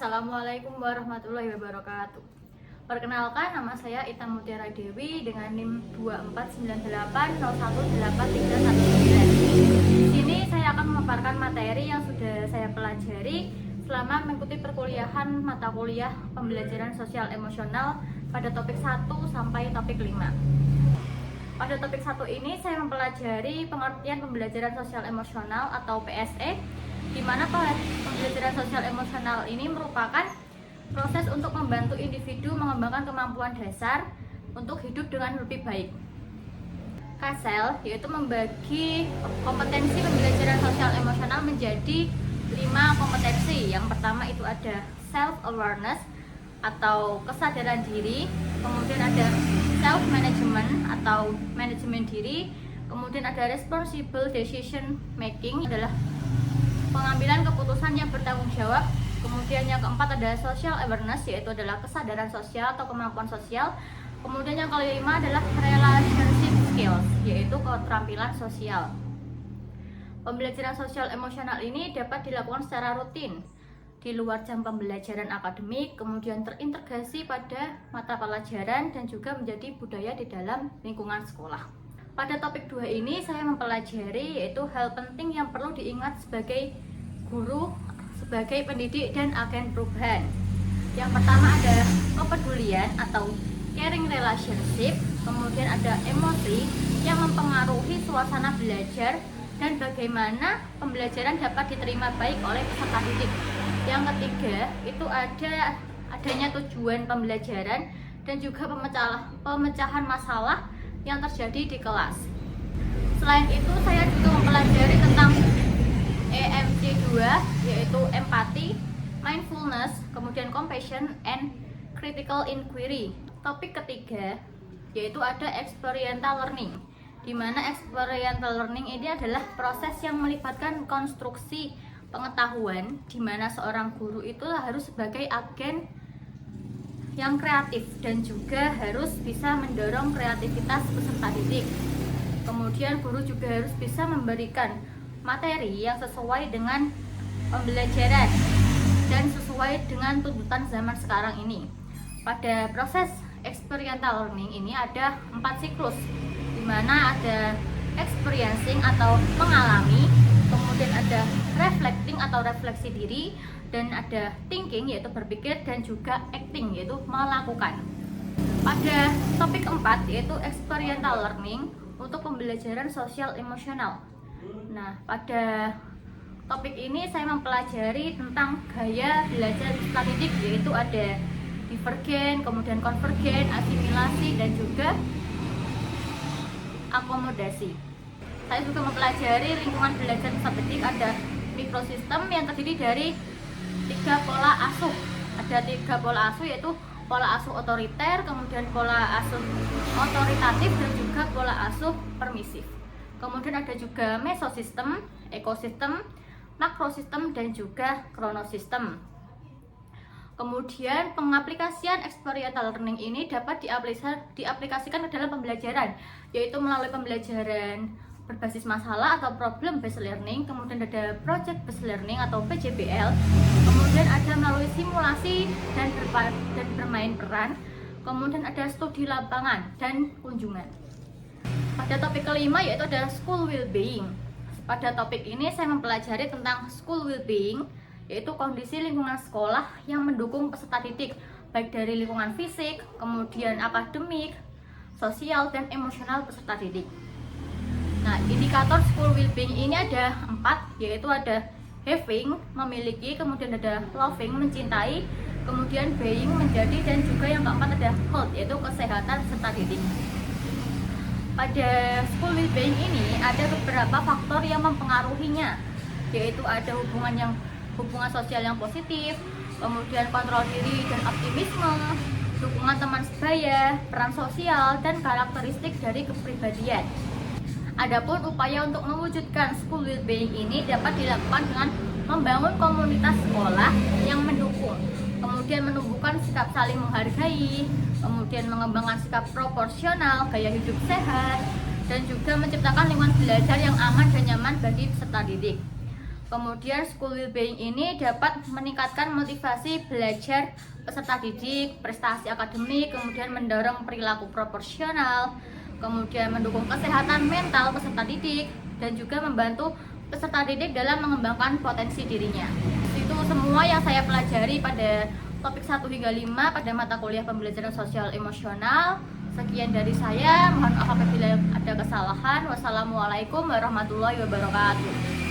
Assalamualaikum warahmatullahi wabarakatuh. Perkenalkan, nama saya Ita Mutiara Dewi dengan NIM 2498018319. Di sini saya akan memaparkan materi yang sudah saya pelajari selama mengikuti perkuliahan mata kuliah pembelajaran sosial emosional pada topik 1 sampai topik 5. Pada topik 1 ini saya mempelajari pengertian pembelajaran sosial emosional atau PSE, di mana pembelajaran sosial emosional ini merupakan proses untuk membantu individu mengembangkan kemampuan dasar untuk hidup dengan lebih baik. KSEL yaitu membagi kompetensi pembelajaran sosial emosional menjadi 5 kompetensi. Yang pertama itu ada self awareness atau kesadaran diri, kemudian ada self management atau manajemen diri, kemudian ada responsible decision making adalah pengambilan keputusan yang bertanggung jawab, kemudian yang keempat ada social awareness yaitu adalah kesadaran sosial atau kemampuan sosial, kemudian yang kelima adalah relationship skills yaitu keterampilan sosial. Pembelajaran sosial emosional ini dapat dilakukan secara rutin di luar jam pembelajaran akademik, kemudian terintegrasi pada mata pelajaran dan juga menjadi budaya di dalam lingkungan sekolah. Pada topik 2 ini saya mempelajari yaitu hal penting yang perlu diingat sebagai guru, sebagai pendidik dan agen perubahan. Yang pertama ada kepedulian atau caring relationship, kemudian ada emosi yang mempengaruhi suasana belajar dan bagaimana pembelajaran dapat diterima baik oleh peserta didik. Yang ketiga itu adanya tujuan pembelajaran dan juga pemecahan masalah yang terjadi di kelas. Selain itu saya juga mempelajari tentang EMC 2 yaitu empati, mindfulness, kemudian compassion and critical inquiry. Topik ketiga yaitu ada experiential learning, di mana experiential learning ini adalah proses yang melibatkan konstruksi pengetahuan, di mana seorang guru itu harus sebagai agen yang kreatif dan juga harus bisa mendorong kreativitas peserta didik. Kemudian guru juga harus bisa memberikan materi yang sesuai dengan pembelajaran dan sesuai dengan tuntutan zaman sekarang ini. Pada proses experiential learning ini ada 4 siklus, di mana ada experiencing atau mengalami, kemudian ada reflecting atau refleksi diri, dan ada thinking yaitu berpikir, dan juga acting yaitu melakukan. Pada topik 4 yaitu experiential learning untuk pembelajaran sosial emosional. Nah, pada topik ini saya mempelajari tentang gaya belajar peserta didik yaitu ada divergen, kemudian konvergen, asimilasi, dan juga akomodasi. Saya juga mempelajari lingkungan belajar peserta didik, ada mikrosistem yang terdiri dari 3 pola asuh. Ada 3 pola asuh yaitu pola asuh otoriter, kemudian pola asuh otoritatif, dan juga pola asuh permisif. Kemudian ada juga mesosistem, ekosistem, makrosistem, dan juga kronosistem. Kemudian pengaplikasian experiential learning ini dapat diaplikasikan ke dalam pembelajaran, yaitu melalui pembelajaran berbasis masalah atau problem based learning, kemudian ada project based learning atau PJBL, kemudian ada melalui simulasi dan bermain peran, kemudian ada studi lapangan dan kunjungan. Pada topik kelima yaitu ada school well-being. Pada topik ini saya mempelajari tentang school well-being, yaitu kondisi lingkungan sekolah yang mendukung peserta didik, baik dari lingkungan fisik, kemudian akademik, sosial, dan emosional peserta didik. Nah, indikator school well-being ini ada 4, yaitu ada having, memiliki, kemudian ada loving, mencintai, kemudian being, menjadi, dan juga yang keempat ada health, yaitu kesehatan peserta didik. Pada school well-being ini ada beberapa faktor yang mempengaruhinya, yaitu ada hubungan sosial yang positif, kemudian kontrol diri dan optimisme, dukungan teman sebaya, peran sosial, dan karakteristik dari kepribadian. Adapun upaya untuk mewujudkan school well-being ini dapat dilakukan dengan membangun komunitas sekolah yang mendukung, kemudian menumbuhkan sikap saling menghargai, kemudian mengembangkan sikap proporsional, gaya hidup sehat, dan juga menciptakan lingkungan belajar yang aman dan nyaman bagi peserta didik. Kemudian school well-being ini dapat meningkatkan motivasi belajar peserta didik, prestasi akademik, kemudian mendorong perilaku proporsional, kemudian mendukung kesehatan mental peserta didik, dan juga membantu peserta didik dalam mengembangkan potensi dirinya. Itu semua yang saya pelajari pada topik 1 hingga 5 pada mata kuliah pembelajaran sosial emosional. Sekian dari saya, mohon maaf apabila ada kesalahan. Wassalamualaikum warahmatullahi wabarakatuh.